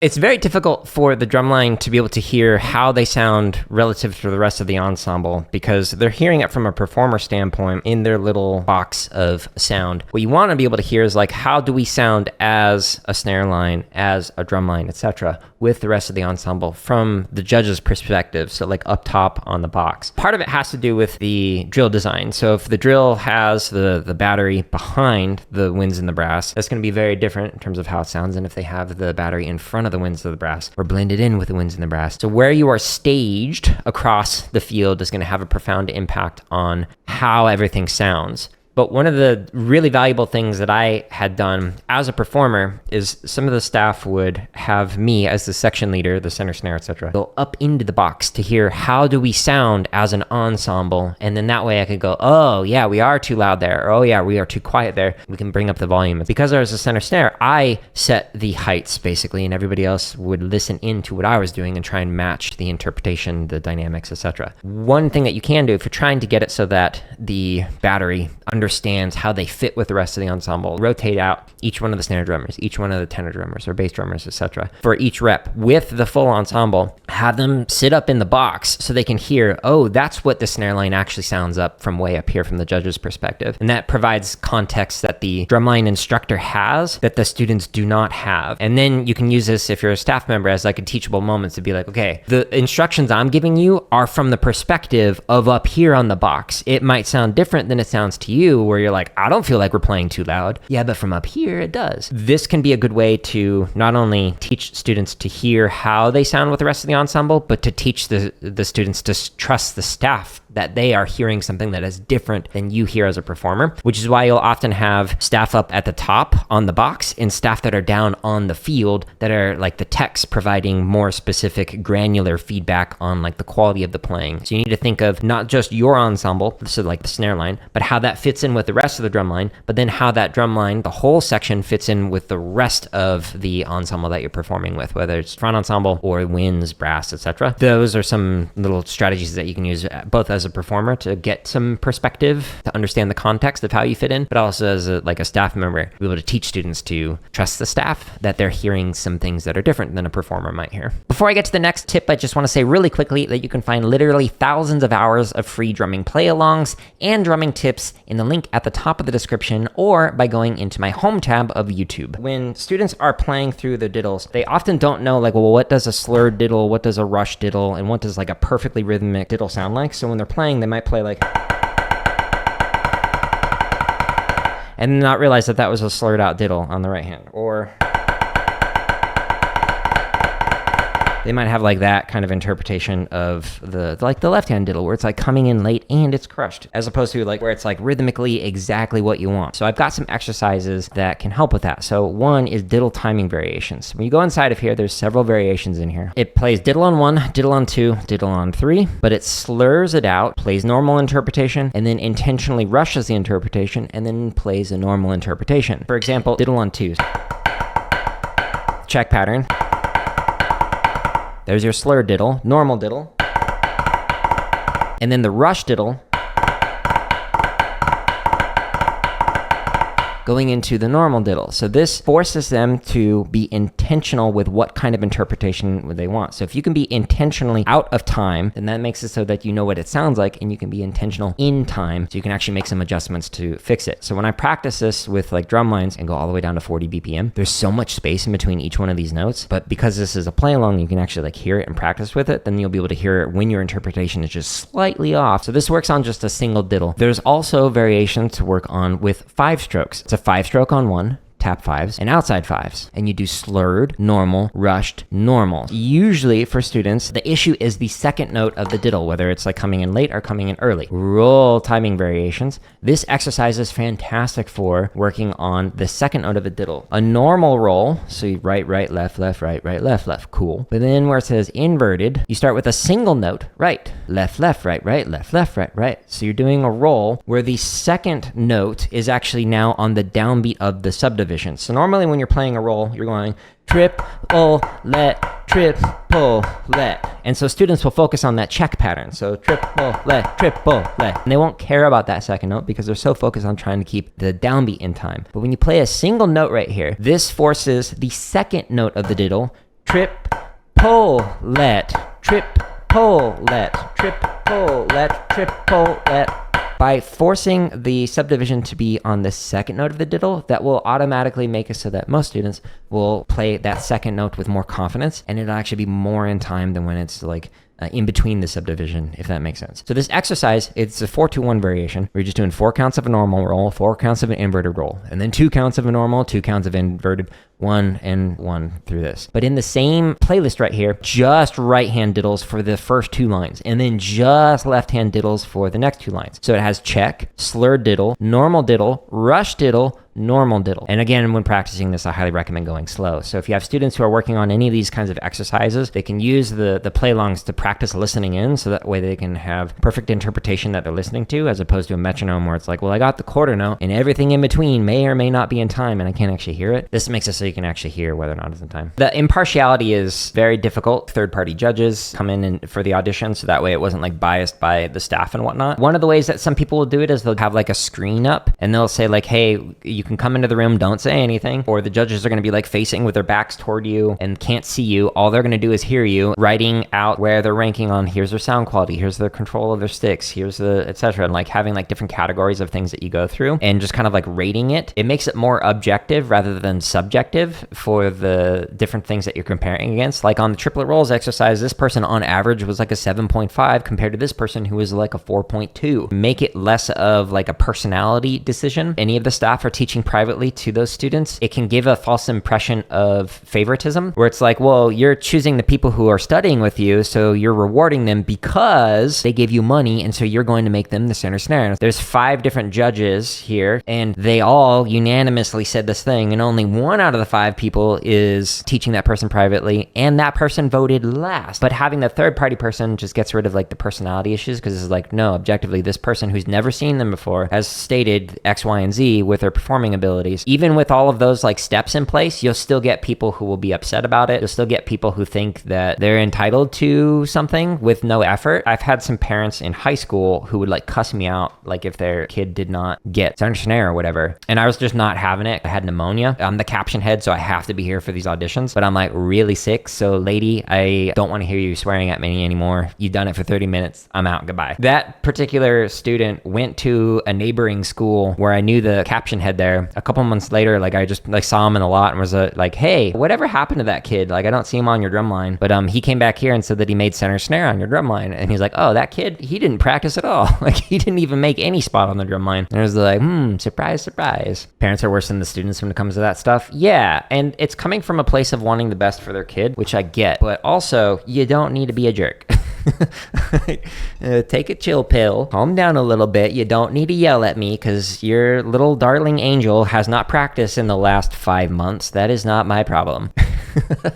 It's very difficult for the drumline to be able to hear how they sound relative to the rest of the ensemble because they're hearing it from a performer standpoint in their little box of sound. What you want to be able to hear is like, how do we sound as a snare line, as a drum line, etc., with the rest of the ensemble from the judge's perspective, so like up top on the box. Part of it has to do with the drill design. So if the drill has the battery behind the winds and the brass, that's going to be very different in terms of how it sounds than if they have the battery in front of the winds of the brass or blended in with the winds and the brass. So where you are staged across the field is going to have a profound impact on how everything sounds. But one of the really valuable things that I had done as a performer is some of the staff would have me as the section leader, the center snare, etc., go up into the box to hear how do we sound as an ensemble. And then that way I could go, oh yeah, we are too loud there. Or, oh yeah, we are too quiet there. We can bring up the volume. Because I was a center snare, I set the heights basically, and everybody else would listen into what I was doing and try and match the interpretation, the dynamics, etc. One thing that you can do if you're trying to get it so that the battery understands how they fit with the rest of the ensemble, rotate out each one of the snare drummers, each one of the tenor drummers or bass drummers, etc. for each rep with the full ensemble, have them sit up in the box so they can hear, oh, that's what the snare line actually sounds up from way up here from the judge's perspective. And that provides context that the drumline instructor has that the students do not have. And then you can use this if you're a staff member as like a teachable moment to be like, okay, the instructions I'm giving you are from the perspective of up here on the box. It might sound different than it sounds to you where you're like, I don't feel like we're playing too loud. Yeah, but from up here, it does. This can be a good way to not only teach students to hear how they sound with the rest of the ensemble, but to teach the students to trust the staff that they are hearing something that is different than you hear as a performer, which is why you'll often have staff up at the top on the box and staff that are down on the field that are like the techs providing more specific granular feedback on like the quality of the playing. So you need to think of not just your ensemble, so like the snare line, but how that fits in with the rest of the drum line, but then how that drum line, the whole section fits in with the rest of the ensemble that you're performing with, whether it's front ensemble or winds, brass, etc. Those are some little strategies that you can use both as a performer to get some perspective, to understand the context of how you fit in, but also as like a staff member, to be able to teach students to trust the staff that they're hearing some things that are different than a performer might hear. Before I get to the next tip, I just want to say really quickly that you can find literally thousands of hours of free drumming play-alongs and drumming tips in the link at the top of the description or by going into my home tab of YouTube. When students are playing through the diddles, they often don't know like, well, what does a slurred diddle, what does a rush diddle, and what does like a perfectly rhythmic diddle sound like? So when they're playing, they might play like, and not realize that that was a slurred out diddle on the right hand, or they might have like that kind of interpretation of the left hand diddle where it's like coming in late and it's crushed, as opposed to like where it's like rhythmically exactly what you want. So I've got some exercises that can help with that. So one is diddle timing variations. When you go inside of here, there's several variations in here. It plays diddle on 1, diddle on 2, diddle on 3, but it slurs it out, plays normal interpretation, and then intentionally rushes the interpretation, and then plays a normal interpretation. For example, diddle on 2s. Check pattern. There's your slur diddle, normal diddle, and then the rush diddle going into the normal diddle. So this forces them to be intentional with what kind of interpretation they want. So if you can be intentionally out of time, then that makes it so that you know what it sounds like, and you can be intentional in time, so you can actually make some adjustments to fix it. So when I practice this with like drum lines and go all the way down to 40 BPM, there's so much space in between each one of these notes, but because this is a play along, you can actually like hear it and practice with it, then you'll be able to hear it when your interpretation is just slightly off. So this works on just a single diddle. There's also variations to work on with 5 strokes. It's a 5-stroke on 1, tap 5s, and outside 5s. And you do slurred, normal, rushed, normal. Usually for students, the issue is the second note of the diddle, whether it's like coming in late or coming in early. Roll timing variations. This exercise is fantastic for working on the second note of a diddle. A normal roll, so you right, left, right, left, cool. But then where it says inverted, you start with a single note, right, left, right, left, right. So you're doing a roll where the second note is actually now on the downbeat of the subdivision. So normally when you're playing a roll, you're going triple let, triple let. And so students will focus on that check pattern. So triple let. And they won't care about that second note because they're so focused on trying to keep the downbeat in time. But when you play a single note right here, this forces the second note of the diddle trip, pull, let, trip, pull, let, trip, pull, let, trip, pull, let. By forcing the subdivision to be on the second note of the diddle, that will automatically make it so that most students will play that second note with more confidence, and it'll actually be more in time than when it's like in between the subdivision, if that makes sense. So this exercise, it's a 4-2-1 variation. We're just doing 4 counts of a normal roll, 4 counts of an inverted roll, and then 2 counts of a normal, 2 counts of inverted, 1 and 1 through this. But in the same playlist right here, just right-hand diddles for the first 2 lines, and then just left-hand diddles for the next 2 lines. So it has check, slurred diddle, normal diddle, rush diddle, normal diddle. And again, when practicing this, I highly recommend going slow. So if you have students who are working on any of these kinds of exercises, they can use the play-alongs to practice listening in, so that way they can have perfect interpretation that they're listening to, as opposed to a metronome where it's like, well, I got the quarter note, and everything in between may or may not be in time, and I can't actually hear it. This makes it so you can actually hear whether or not it's in time. The impartiality is very difficult. Third-party judges come in for the audition, so that way it wasn't like biased by the staff and whatnot. One of the ways that some people will do it is they'll have like a screen up, and they'll say like, hey, you can come into the room, don't say anything, or the judges are going to be like facing with their backs toward you and can't see you. All they're going to do is hear you, writing out where they're ranking on, here's their sound quality, here's their control of their sticks, here's the etc. And like having like different categories of things that you go through and just kind of like rating it. It makes it more objective rather than subjective for the different things that you're comparing against. Like on the triplet rolls exercise, this person on average was like a 7.5 compared to this person who was like a 4.2. Make it less of like a personality decision. Any of the staff are teaching privately to those students. It can give a false impression of favoritism, where it's like, well, you're choosing the people who are studying with you, so you're rewarding them because they gave you money, and so you're going to make them the center snare. There's 5 different judges here, and they all unanimously said this thing, and only 1 out of the 5 people is teaching that person privately, and that person voted last. But having the third party person just gets rid of like the personality issues, because it's like, no, objectively, this person who's never seen them before has stated X, Y, and Z with their performing abilities. Even with all of those like steps in place, you'll still get people who will be upset about it. You'll still get people who think that they're entitled to something with no effort. I've had some parents in high school who would like cuss me out, like if their kid did not get center snare or whatever, and I was just not having it. I had pneumonia. I'm the caption head, so I have to be here for these auditions, but I'm like really sick, so lady, I don't want to hear you swearing at me anymore. You've done it for 30 minutes. I'm out. Goodbye. That particular student went to a neighboring school where I knew the caption head there. A couple months later, like I just like saw him in a lot and was like, hey, whatever happened to that kid? Like I don't see him on your drum line. But he came back here and said that he made center snare on your drum line. And he's like, oh, that kid, he didn't practice at all. Like he didn't even make any spot on the drum line. And I was like, surprise, surprise. Parents are worse than the students when it comes to that stuff. Yeah, and it's coming from a place of wanting the best for their kid, which I get. But also, you don't need to be a jerk. Take a chill pill, calm down a little bit. You don't need to yell at me because your little darling angel has not practiced in the last 5 months. That is not my problem.